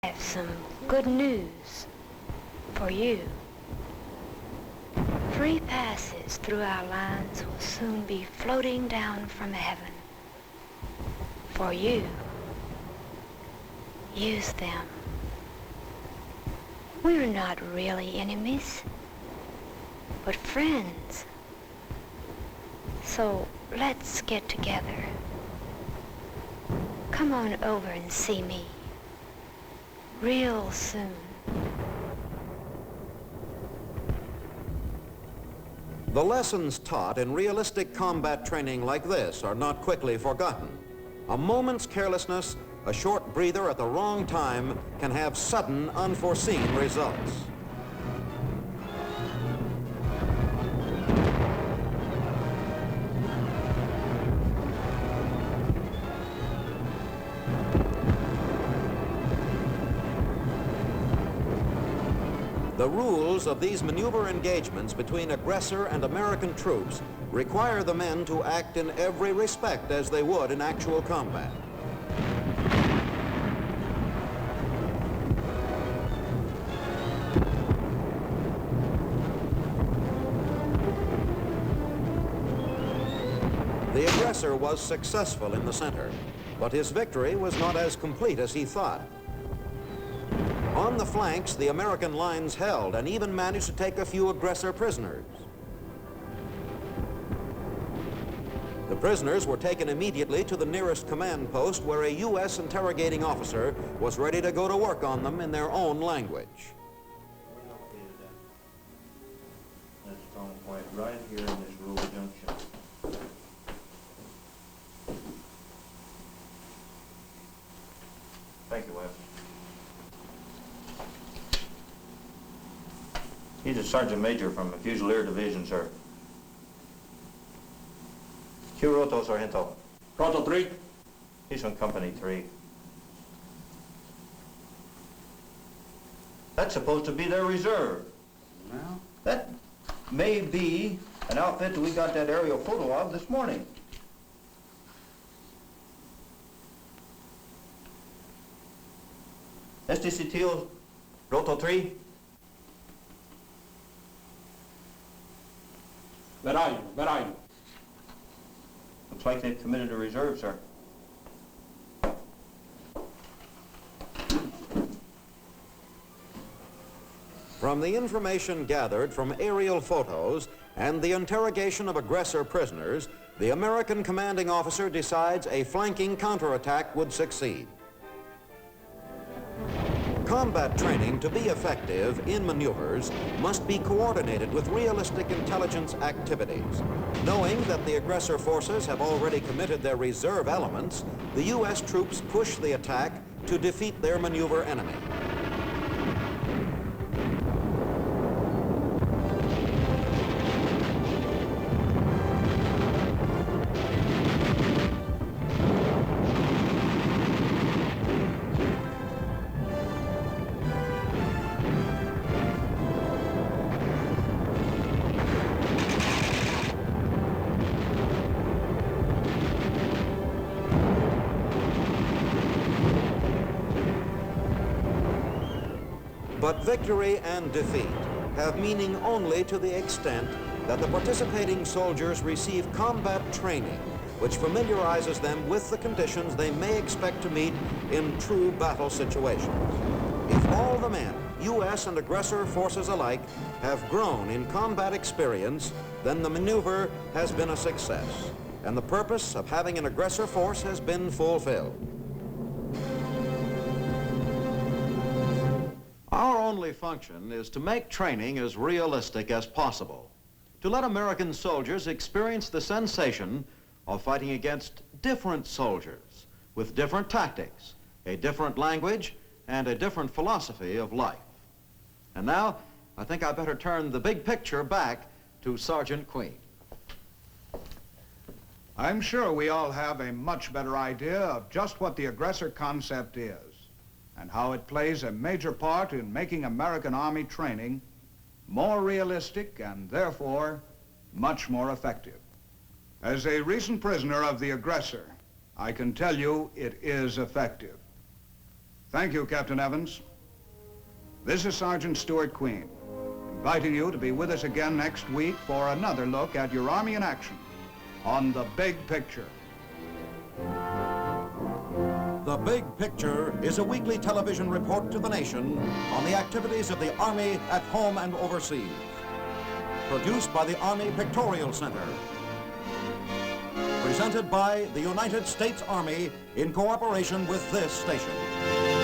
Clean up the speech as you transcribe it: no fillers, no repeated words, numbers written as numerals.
I have some good news for you. Free passes through our lines will soon be floating down from heaven. For you, use them. We're not really enemies, but friends. So let's get together. Come on over and see me. Real soon. The lessons taught in realistic combat training like this are not quickly forgotten. A moment's carelessness, a short breather at the wrong time, can have sudden, unforeseen results. The rules of these maneuver engagements between aggressor and American troops require the men to act in every respect as they would in actual combat. The aggressor was successful in the center, but his victory was not as complete as he thought. On the flanks, the American lines held and even managed to take a few aggressor prisoners. The prisoners were taken immediately to the nearest command post where a U.S. interrogating officer was ready to go to work on them in their own language. That's strong point right here in this rural junction. Thank you, Webb. He's a sergeant major from the Fusilier Division, sir. Q Roto, Sargento. Roto 3? He's from Company 3. That's supposed to be their reserve. Well, That may be an outfit that we got that aerial photo of this morning. SDC Teal, Roto 3. where are you? Where are you? Looks like they've committed a reserve, sir. From the information gathered from aerial photos and the interrogation of aggressor prisoners, the American commanding officer decides a flanking counterattack would succeed. Combat training, to be effective in maneuvers, must be coordinated with realistic intelligence activities. Knowing that the aggressor forces have already committed their reserve elements, the U.S. troops push the attack to defeat their maneuver enemy. But victory and defeat have meaning only to the extent that the participating soldiers receive combat training, which familiarizes them with the conditions they may expect to meet in true battle situations. If all the men, U.S. and aggressor forces alike, have grown in combat experience, then the maneuver has been a success, and the purpose of having an aggressor force has been fulfilled. Our only function is to make training as realistic as possible, to let American soldiers experience the sensation of fighting against different soldiers with different tactics, a different language, and a different philosophy of life. And now, I think I better turn the big picture back to Sergeant Queen. I'm sure we all have a much better idea of just what the aggressor concept is, and how it plays a major part in making American Army training more realistic and therefore much more effective. As a recent prisoner of the aggressor, I can tell you it is effective. Thank you, Captain Evans. This is Sergeant Stuart Queen, inviting you to be with us again next week for another look at your Army in action on The Big Picture. The Big Picture is a weekly television report to the nation on the activities of the Army at home and overseas. Produced by the Army Pictorial Center. Presented by the United States Army in cooperation with this station.